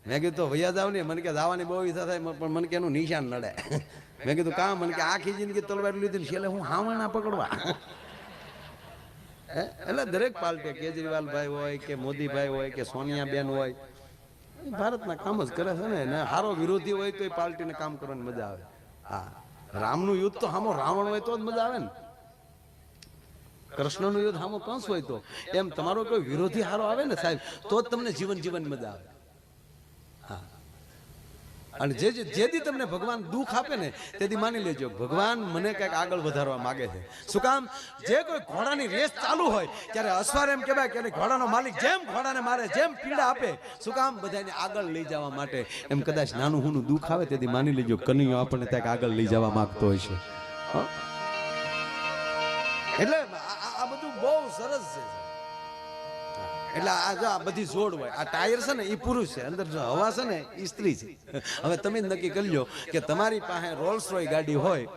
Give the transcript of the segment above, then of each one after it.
મેં કીધું તો વૈયા જાવ ને, મને કે જવાની બહુ ઈચ્છા થાય પણ મને કે એનું નિશાન નડે. મેં કીધું કામ, મને કે આખી જિંદગી તલવાર લીધી છેલ્લે હું હાવણા પકડવા. એટલે દરેક પાર્ટી, કેજરીવાલભાઈ હોય કે મોદીભાઈ હોય કે સોનિયાબેન હોય, ભારતના કામ જ કરે છે ને. હારો વિરોધી હોય તો એ પાર્ટીને કામ કરવાની મજા આવે. હા, રામનું યુદ્ધ તો હામો રાવણ હોય તો જ મજા આવે ને. કૃષ્ણનું યુદ્ધ હામો કંસ હોય તો. એમ તમારો કોઈ વિરોધી હારો આવે ને સાહેબ, તો જ તમને જીવન જીવન મજા આવે. હા, અને જેથી તમને ભગવાન દુઃખ આપે ને તેથી માની લેજો ભગવાન મને કંઈક આગળ વધારવા માંગે છે. શું કામ? જે કોઈ ઘોડાની રેસ ચાલુ હોય ત્યારે અસવાર એમ કહેવાય કે ઘોડાનો માલિક જેમ ઘોડાને મારે, જેમ પીડા આપે, શું કામ? બધાને આગળ લઈ જવા માટે. એમ કદાચ નાનું હુનું દુઃખ આવે તેથી માની લેજો કનૈયો આપણને ત્યાં આગળ લઈ જવા માંગતો હોય છે. એટલે આ બધું બહુ સરસ છે. એટલે આ બધી જોડ હોય. આ ટાયર છે ને એ પુરુષ છે, અંદર જો હવા છે ને એ સ્ત્રી છે. હવે તમે નક્કી કરી લો કે તમારી પાસે રોલ્સ રોય ગાડી હોય,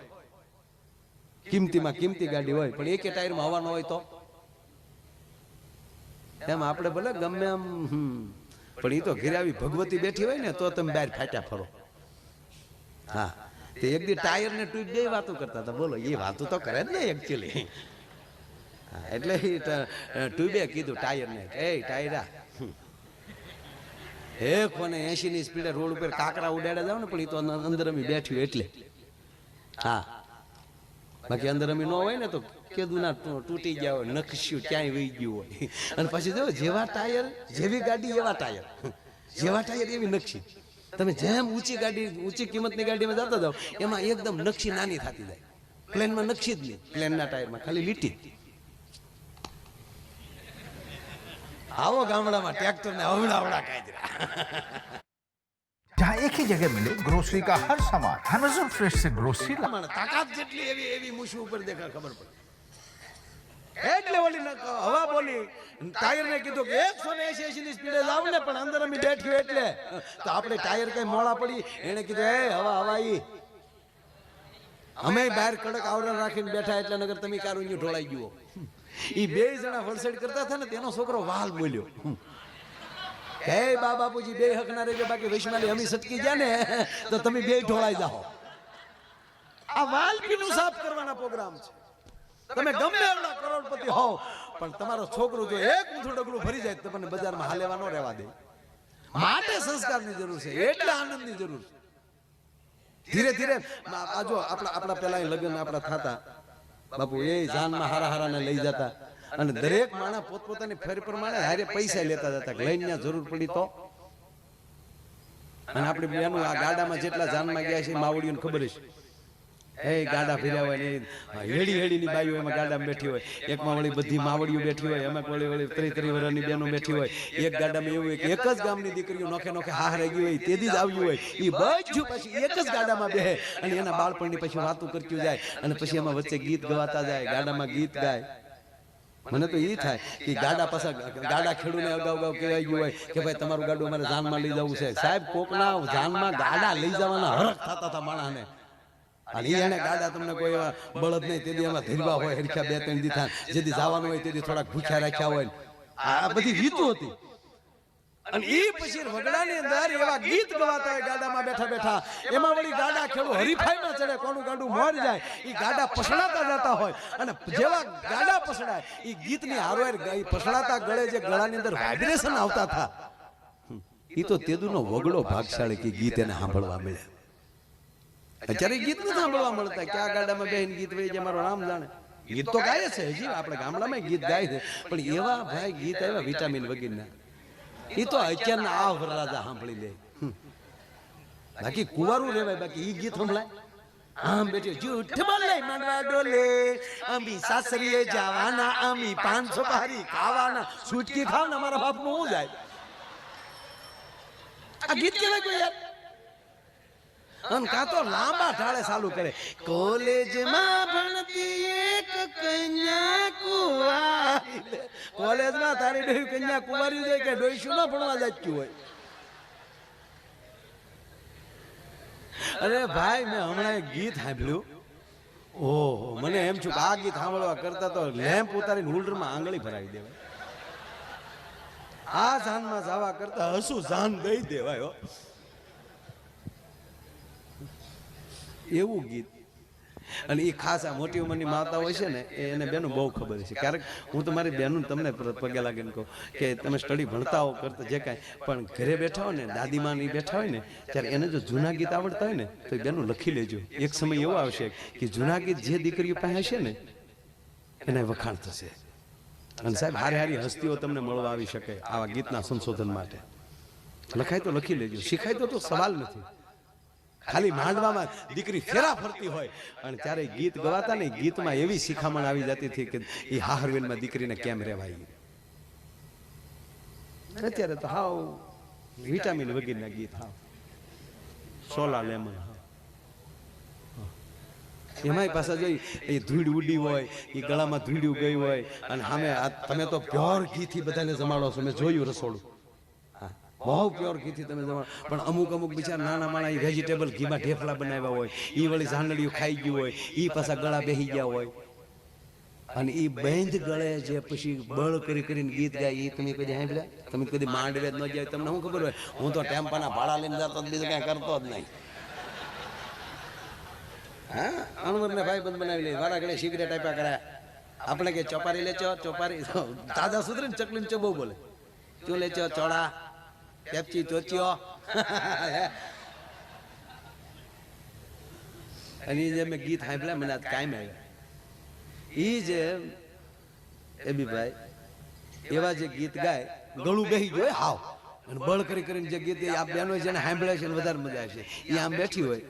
કિંમતીમાં કિંમતી ગાડી હોય, પણ એક ટાયરમાં હવા ન હોય તો એમ આપણે ભલે ગમે એમ, પણ એ તો ઘરે આવી ભગવતી બેઠી હોય ને તો તમે બહાર ફાટ્યા ફરો. હા, તે એક દી ટાયર ને ટ્યુબ બે વાતો કરતા હતા. બોલો, એ વાતો તો કરે જ ને એકચ્યુઅલી. એટલે ટ્યુબે કીધું ટાયરને, એ ટાયરા, એક મને 80 ની સ્પીડે રોડ ઉપર કાકરા ઉડાડે જાવ ને, પણ એ તો અંદર અમી બેઠ્યું એટલે. હા, બાકી અંદર અમી ન હોય ને તો કીધું ના તૂટી ગયા હોય, નખસ્યું ક્યાંય વહી ગયું હોય. અને પછી જો જેવા ટાયર, જેવી ગાડી એવા ટાયર, જેવા ટાયર એવી નકશી. તમે જેમ ઊંચી ગાડી, ઊંચી કિંમતની ગાડીમાં જતા જાઓ એમાં એકદમ નકશી નાની થતી જાય. પ્લેનમાં નકશી જ નહીં, પ્લેનના ટાયરમાં ખાલી લીટી. आओ गामड़ा में ट्रैक्टर ने अवड़ा अवड़ा कायदरा, जहाँ एक ही जगह मिले ग्रोसरी का हर सामान। अमेज़न फ्रेश से ग्रोसरी ताकत જેટલી એવી એવી મુશી ઉપર દેખા ખબર પડે. એટલે ઓલી હવા બોલી ટાયર ને કીધું કે 180 ની સ્પીડે જાવ ને, પણ અંદર અમે બેઠ્યું એટલે. તો આપણે ટાયર કઈ મોળા પડી, એને કીધું એ હવા હવાઈ, અમે બહાર કડક આવરણ રાખીને બેઠા એટલે નગર તમે કારુન્યુ ઢોળાઈ ગયો. એ બે જણા વલસડ કરતા હતા ને, તેનો છોકરો વાલ બોલ્યો, હે બા બાપુજી બે હક ના રહેજો, બાકી વૈષ્ણવી અમી સટકી જાય ને તો તમે બે ઢોળાઈ જાઓ. આ વાલ પીનું સાફ કરવાના પ્રોગ્રામ છે. તમે ગમે એટલા કરોડપતિ હોવ, પણ તમારો છોકરો જો એક ઊંધું ડગલું ભરી જાય તો તમને બજારમાં હાલેવા ન રહેવા દે. માટે સંસ્કારની જરૂર છે, એટલે આનંદની જરૂર છે. ધીરે ધીરે આ જો આપણા પેલા લગ્ન આપણા થતા, બાપુ એ જાનમાં હારા હારાને લઈ જતા, અને દરેક માણસ પોતપોતાની ફેર પ્રમાણે હારે પૈસા લેતા જતા. લઈને જરૂર પડી તો. અને આપણે બેનું આ ગાડામાં જેટલા જાનમાં ગયા છે માવડીઓને ખબર છે. એ ગાડા ફેર્યા હોય ને હેડી હેડીની બાઈઓ એમાં ગાડામાં બેઠી હોય, એકમાં વળી બધી માવડીઓ બેઠી હોય, એમાં વળી 30 વર્ષની બેનો બેઠી હોય. એક ગાડામાં એવું હોય કે એક જ ગામની દીકરીઓ નોખે નોખે હાર રહી હોય, તેથી જ આવ્યું હોય, એ બધું પછી એક જ ગાડામાં બેહે અને એના બાળપણની પછી વાતો કરતી જાય, અને પછી એમાં વચ્ચે ગીત ગવાતા જાય, ગાડામાં ગીત ગાય. મને તો એ થાય કે ગાડા પાછા ગાડા ખેડૂને અગાઉ અગાઉ કહેવાય ગયું હોય કે ભાઈ તમારું ગાડું અમારે જાનમાં લઈ જવું છે. સાહેબ, કોકના જાનમાં ગાડા લઈ જવાના હરખ થતા હતા માણસને. અને એને ગાડા તમને કોઈ એવા બળદ નહીં, તેથી એમાં ધીરવા હોય હરખ્યા 2-3 દીધા, જેથી જવાનું હોય તેથી થોડાક ભૂખ્યા રાખ્યા હોય. આ બધી રીતો હતી. અને એ પછી વગડાની અંદર એવા ગીત ગવાતા હોય ગાડામાં બેઠા બેઠા. એમાં વળી ગાડા ખેડૂ હરીફાઈમાં ચડે, કોનું ગાડું મોર જાય, એ ગાડા પસડાતા જતા હોય. અને જેવા ગાડા પસડાય એ ગીતની હારોહાર પસડાતા ગળે જે ગળાની અંદર વાઇબ્રેશન આવતા હતા, એ તો તેદુનો વગડો ભાગશાળી કે ગીત એને સાંભળવા મળે. અત્યારે ગીત નથી સાંભળવા મળતા. ક્યાં ગાડામાં બેહીને ગીત વહી જાય, મારો રામ જાણે. ગીત તો ગાય છે, હજી આપણે ગામડામાં ગીત ગાય છે, પણ એવા ભાઈ ગીત આવ્યા વિટામિન વગેરેના, એ તો અત્યારના આ વરરાજા સાંભળી લે. બાકી કુવારું રેવાય, બાકી ઈ ગીત સંભળાય. આમ બેઠો જૂઠ બોલે મનવા ડોલે, અમી સાસરીએ જવાના, અમી 500 ભારી ખાવાના, છૂટકી ખાવ ને અમારા બાપ નું હું જાય. આ ગીત કેવાય કોઈ યાર? અને કાં તો લાંબા ઢાળે ચાલુ કરે, કોલેજમાં ભણતી એક કન્યા કુંવારી. કોલેજમાં તારી ડોહી કન્યા કુંવારી જાય કે ડોહીશું ના ભણવા જતું હોય. અરે ભાઈ, મેં હમણાં એક ગીત સાંભળ્યું. ઓહો, મને એમ છું કે આ ગીત સાંભળવા કરતા તો લેમ્પ ઉતારીને હોલ્ડરમાં આંગળી ભરાવી દેવાય. આ જાનમાં જવા કરતા હસું જાન દઈ દેવાય હો. એવું ગીત. અને એ ખાસ આ મોટી ઉંમરની માતા હોય છે ને એને બેનું બહુ ખબર છે. ક્યારેક હું તમારી બેનું તમને પગે લાગીને કહું કે તમે સ્ટડી ભણતા હો કરતા જે કાંઈ પણ ઘરે બેઠા હોય ને દાદીમાં ની બેઠા હોય ને ત્યારે એને જો જૂના ગીત આવડતા હોય ને તો એ બેનું લખી લેજો. એક સમય એવો આવશે કે જૂના ગીત જે દીકરીઓ પાસે હશે ને એના વખાણ થશે. અને સાહેબ હારી હારી હસ્તીઓ તમને મળવા આવી શકે આવા ગીતના સંશોધન માટે. લખાય તો લખી લેજો, શીખાય તો સવાલ નથી. ખાલી માંડવામાં દીકરી ફેરા ફરતી હોય અને ત્યારે ગીત ગવાતા ને ગીતમાં એવી શિખામણ આવી જતી હતી કે એ હાહરવેલમાં દીકરીને કેમ રહેવાય. અત્યારે તો હાવ વિટામિન વગેરેના ગીત, હાવ સોલા લેમન. એમાંય પાછા જોઈ એ ધૂળ ઉડી હોય, એ ગળામાં ધૂળ્યું ગઈ હોય અને સામે તમે તો પ્યોર ઘીથી બધાને જમાડો છો. મેં જોયું રસોડું, બહુ પ્યોર ઘીથી તમે જમાડો. પણ અમુક બિચારા નાના માણા એ વેજીટેબલ ઘીમાં ઢેફલા બનાવ્યા હોય, એ વળી ઝાંડળીઓ ખાઈ ગયું હોય, એ પાછા ગળા બેસી ગયા હોય અને એ બેંધ ગળે જે પછી બળ કરીને ગીત ગાય. એ તમે કદી સાંભળ્યા? તમે કદી માંડવે જ ન જાય, તમને શું ખબર હોય? હું તો ટેમ્પાના ભાડા લઈને જતો બીજું કાંઈ કરતો જ નહીં. હા, અણવરને ભાઈ બંધ બનાવી લે, વારા ઘડે સિગરેટ આપ્યા કર્યા. આપણે કે ચોપારી લેચો, ચોપારી દાદા સુધરે ને ચકલી ચો બહુ બોલે. ચો લેચો, ચોળા, પેપ્સી, ચોચિયો. અને જે મેં ગીત સાંભળ્યા મને આજ કાયમ આવ્યા. એ જે એબીભાઈ એવા જે ગીત ગાય ગળું બેસી ગયું હાવ અને બળ કરીને જે ગીત આ બેનો જેને સાંભળે છે વધારે મજા આવશે. એ આમ બેઠી હોય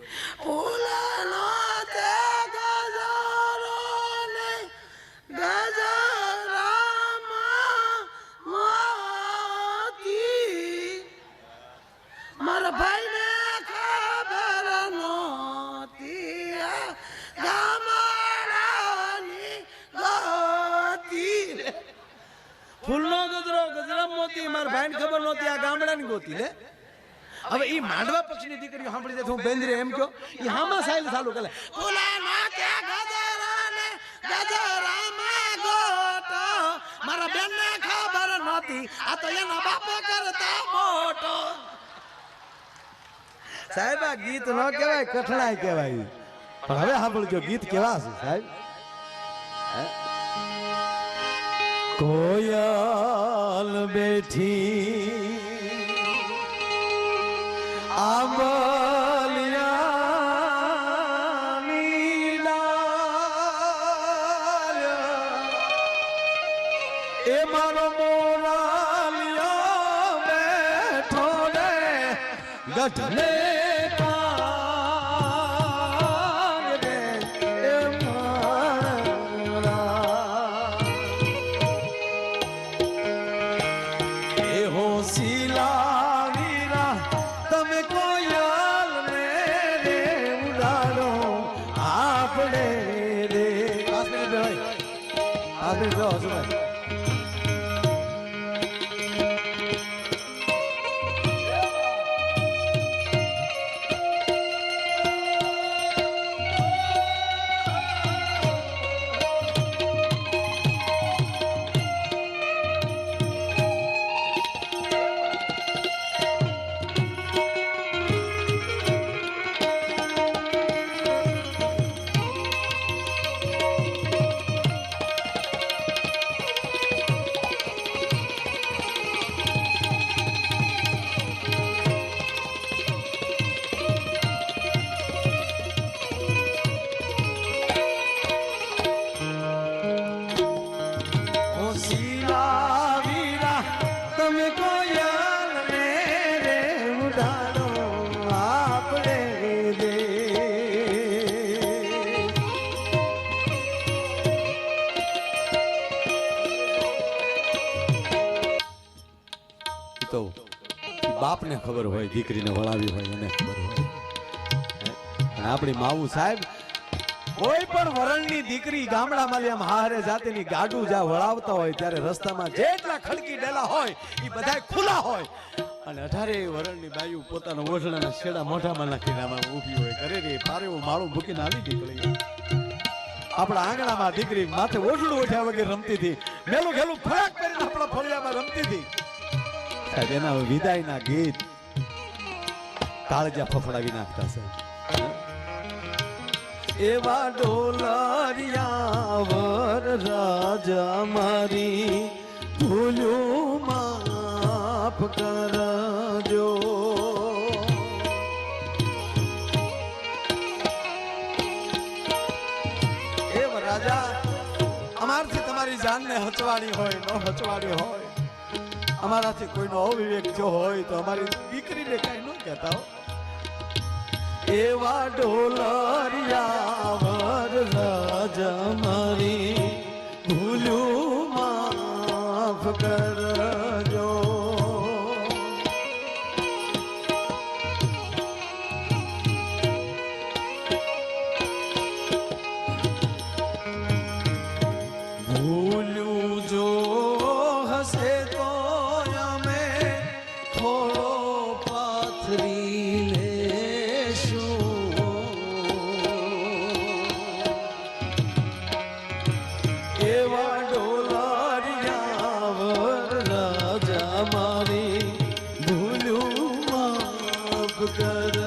મારા ભાઈ ને ખબર નહોતી ગામડાની ગોતી. ફૂલનો ગજરો ગજરા મોતી, મારા ભાઈને ખબર નહોતી આ ગામડાની ગોતી લે. હવે ઈ માંડવા પક્ષની દીકરીઓ સાંભળી દે હું બેંદરે એમ કયો ઈ હામાં સાઈલ ચાલુ કરે. ફૂલા ના કે ગજરા ને ગજરામાં ગોટો મારા બેનને ખબર નહોતી આ તો એના બાપો કરતા મોટો. સાહેબ આ ગીત ન કહેવાય, કઠણાઈ કહેવાય. પણ હવે સાંભળજો ગીત કેવા છે સાહેબ. કોયલ બેઠી આંબલિયાની ડાળ એ મારો મોરાલિયો બેઠો રે ગઢને બાપને ખબર હોય, દીકરીને વળાવી હોય એને ખબર હોય. અને આપણી માવું સાહેબ કોઈ પણ વરણની દીકરી ગામડામાં આમ હારે જાતેની ગાડું જ્યાં વળાવતા હોય ત્યારે રસ્તામાં જેટલા ખડકી ડેલા હોય એ બધાય ખુલ્લા હોય અને 18 વરણની બાયુ પોતાના ઓઢણાના છેડા મોઢામાં નાખીને આમાં ઊભી હોય. ઘરે રે પારેવું માળું મૂકીને આવી નીકળી. આપણા આંગણામાં દીકરી માથે ઓઢણું ઓઢ્યા વગર રમતી હતી, મેલું ઘેલું ફરાક કરીને આપણા ફળિયામાં રમતી હતી. સાહેબ એના વિદાયના ગીત કાળજા ફફડાવી નાખતા છે એવા ડોલરિયા વર રાજા મારી ભૂલ્યું માફ કરજો રાજા અમારથી તમારી જાનને હચવાડી હોય ન હચવાડી હોય અમારાથી કોઈનો અવિવેક જો હોય તો અમારી દીકરીને કઈ ન કહેતા હો એવા ડોલરિયા વર રાજા મારી ભૂલ્યું માફ કરજો ભૂલ્યું જો હશે તો અમે થોડો પાથરી લેશું એવા ડોલરિયા વર રાજા મારી ભૂલ્યું માફ કર